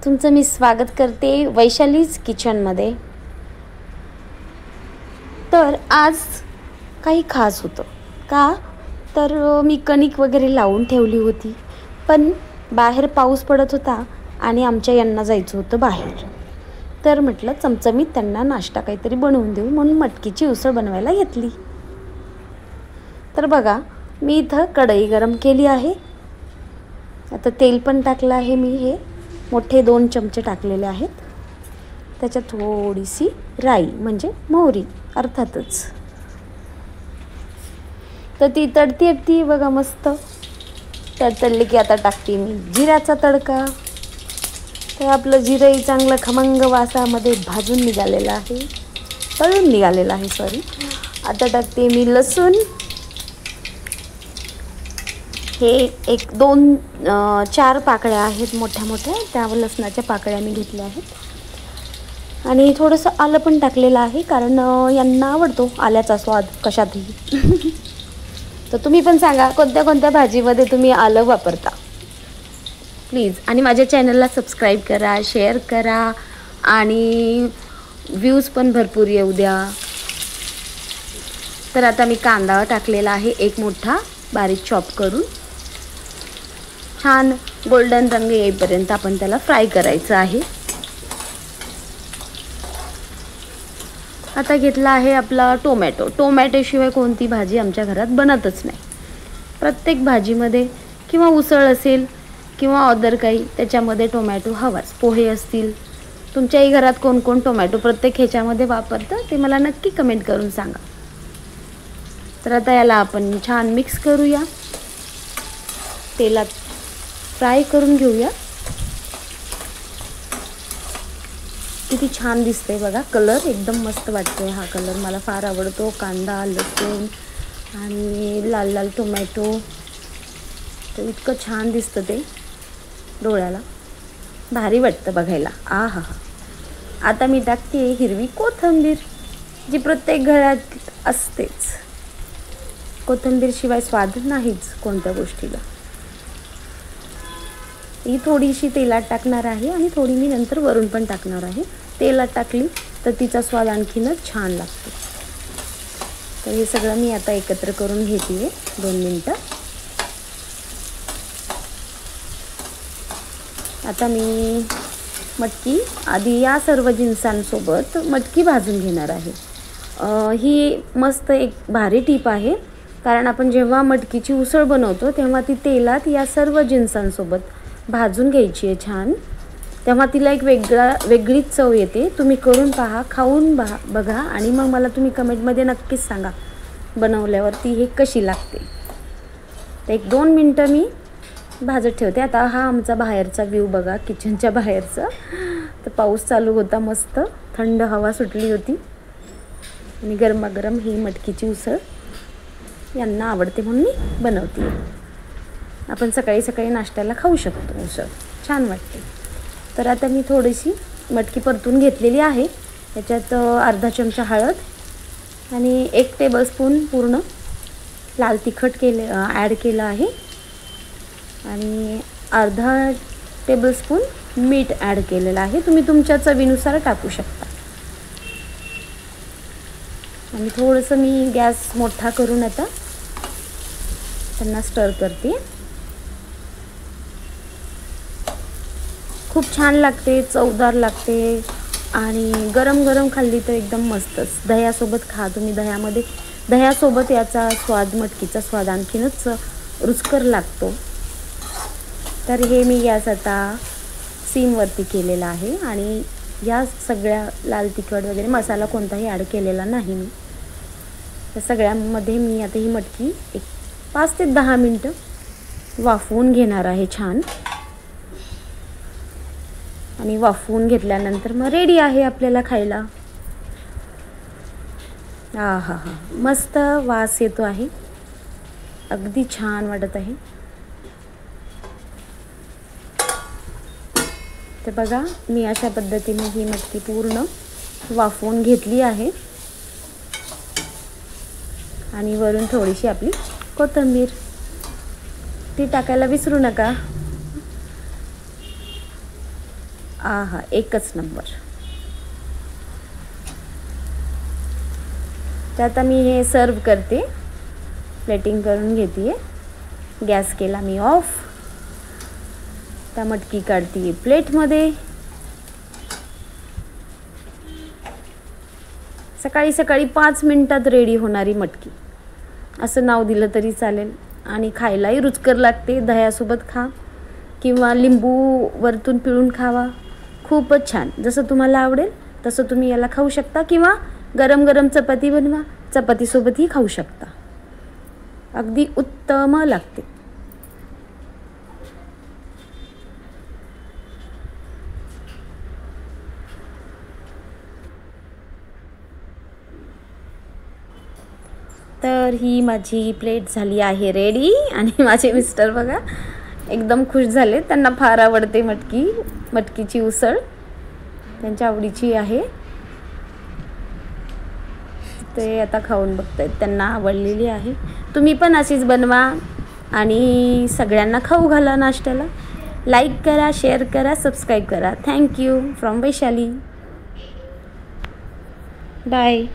तुमचं मी स्वागत करते वैशालीज किचनमध्ये। तर आज काही खास होतं का, तर मी कणिक वगैरे लावून ठेवली होती, पण बाहेर पाऊस पडत होता आणि आमच्या यांना जायचं होतं बाहेर। तर म्हटलं चमचमीत त्यांना नाश्ता काहीतरी बनवून देऊ, म्हणून मटकीची उसळ बनवायला घेतली। तर बघा, मी इथं कढई गरम केली आहे। आता तेल पण टाकलं आहे, मी हे मोठे 2 चमचे टाकलेले आहेत। त्याच्यात थोडीशी राई म्हणजे मोहरी अर्थातच। तर ती तडती बघा मस्त तडतडली की आता टाकते मी जिऱ्याचा तडका। तर आपलं जिरंही चांगलं खमंग वासामध्ये भाजून निघालेलं आहे, तळून निघालेलं आहे सॉरी। आता टाकते मी लसूण, हे 4 पाकळ्या आहेत मोठ्या मोठ्या, त्या लसणाच्या पाकळ्या मी घेतल्या आहेत। आणि थोडंसं आलं पण टाकलेलं आहे, कारण यांना आवडतो आल्याचा स्वाद कशातही। तर तुम्ही पण सांगा कोणत्या कोणत्या भाजीमध्ये तुम्ही आलं वापरता प्लीज। आणि माझ्या चॅनलला सबस्क्राईब करा, शेअर करा आणि व्ह्यूज पण भरपूर येऊ द्या। तर आता मी कांदा टाकलेला आहे 1 मोठा बारीक चॉप करून। छान गोल्डन रंग येईपर्यंत आपण त्याला फ्राय करायचं आहे। आता घेतला आहे आपला टोमॅटो। टोमॅटोशिवाय कोणती भाजी आमच्या घरात बनतच नाही। प्रत्येक भाजीमध्ये किंवा उसळ असेल किंवा अदर काही, त्याच्यामध्ये टोमॅटो हवाच। पोहे असतील, तुमच्याही घरात कोण कोण टोमॅटो प्रत्येक ह्याच्यामध्ये वापरतं ते मला नक्की कमेंट करून सांगा। तर आता याला आपण छान मिक्स करूया, तेलात फ्राय करून घेऊया। किती छान दिसतंय बघा, कलर एकदम मस्त वाटतोय। हा कलर मला फार आवडतो। कांदा, लसूण आणि लाल लाल टोमॅटो, तर इतकं छान दिसतं ते, डोळ्याला भारी वाटतं बघायला। आहा, आता मी टाकते हिरवी कोथिंबीर, जी प्रत्येक घरात असतेच। कोथिंबीर शिवाय स्वाद नाहीच कोणत्या गोष्टीला। ही थोडीशी तेलात टाकणार आहे आणि थोडी मी नंतर वरून पण टाकणार आहे। तेलात टाकली तर तिचा स्वाद आणखीनच छान लागतो। तर हे सगळं मी आता एकत्र करून घेते 2 मिनिटं। आता मी मटकी आधी या सर्व जिन्सांसोबत मटकी भाजून घेणार आहे। ही मस्त एक भारी टिप आहे, कारण आपण जेव्हा मटकीची उसळ बनवतो तेव्हा ती तेलात या सर्व जिन्सांसोबत भाजून घ्यायची आहे छान, तेव्हा तिला एक वेगळीच चव येते। तुम्ही करून पहा, खाऊन बघा आणि मग मला तुम्ही कमेंटमध्ये नक्कीच सांगा बनवल्यावरती हे कशी लागते। तर 1-2 मिनटं मी भाजत ठेवते। आता हा आमचा बाहेरचा व्ह्यू बघा, किचनच्या बाहेरचा। तर पाऊस चालू होता, मस्त थंड हवा सुटली होती आणि गरमागरम ही मटकीची उसळ यांना आवडते म्हणून मी बनवते। आपण सकाळी सकाळी नाश्त्याला खाऊ शकतो उसळ, छान वाटते। तर आता मी थोडीशी मटकी परतून घेतलेली आहे। याच्यात अर्धा चमचा हळद आणि 1 टेबलस्पून पूर्ण लाल तिखट ॲड केलं आहे आणि अर्धा टेबलस्पून मीठ ॲड केलेलं आहे। तुम्ही तुमच्या चवीनुसार टाकू शकता। आणि थोडंसं मी गॅस मोठा करून आता त्यांना स्टर करते। खूप छान लागते, चवदार लागते आणि गरम गरम खाल्ली तर एकदम मस्तच। दह्यासोबत खा तुम्ही, दह्यासोबत याचा स्वाद, मटकीचा स्वाद आणखीनच रुचकर लागतो। तर हे मी गॅस आता सिमवरती केलेला आहे आणि या सगळ्या लाल तिखट वगैरे मसाला कोणताही ॲड केलेला नाही मी। या सगळ्यामध्ये मी आता ही मटकी 5 ते 10 मिनटं वाफवून घेणार आहे छान। आणि वाफवून घेतल्यानंतर मग रेडी आहे आपल्याला खायला। आहा, मस्त वास येतो आहे, अगदी छान वाटत आहे। तर बघा, मी अशा पद्धतीने ही मटकी पूर्ण वाफवून घेतली आहे आणि वरून थोडीशी आपली कोथिंबीर ती टाकायला विसरू नका। आहा, एकच नंबर. तर आता मी हे सर्व करते, प्लेटिंग करून घेते. गॅस केला मी ऑफ. आता मटकी काढते प्लेटमध्ये. सकाळी सकाळी 5 मिनिटात रेडी होणारी मटकी असं नाव दिलं तरी चालेल. आणि खायलाही रुचकर लागते. दह्यासोबत खा किंवा लिंबू वरतून पिळून खावा, खूपच छान. जसं तुम्हाला आवडेल तसं तुम्ही याला खाऊ शकता किंवा गरम गरम चपाती बनवा, चपातीसोबतही खाऊ शकता. अगदी उत्तम लागते. तर ही माझी प्लेट झाली आहे रेडी. आणि माझे मिस्टर बघा एकदम खुश झाले. त्यांना फार आवडते मटकीची उसळ, त्यांच्या आवडीची आहे. ते आता खाऊन बघतायत, त्यांना आवडलेली आहे. तुम्ही पण अशीच बनवा आणि सगळ्यांना खाऊ घाला नाश्त्याला. लाईक करा, शेअर करा, सबस्क्राईब करा. Thank you from Vaishali. बाय.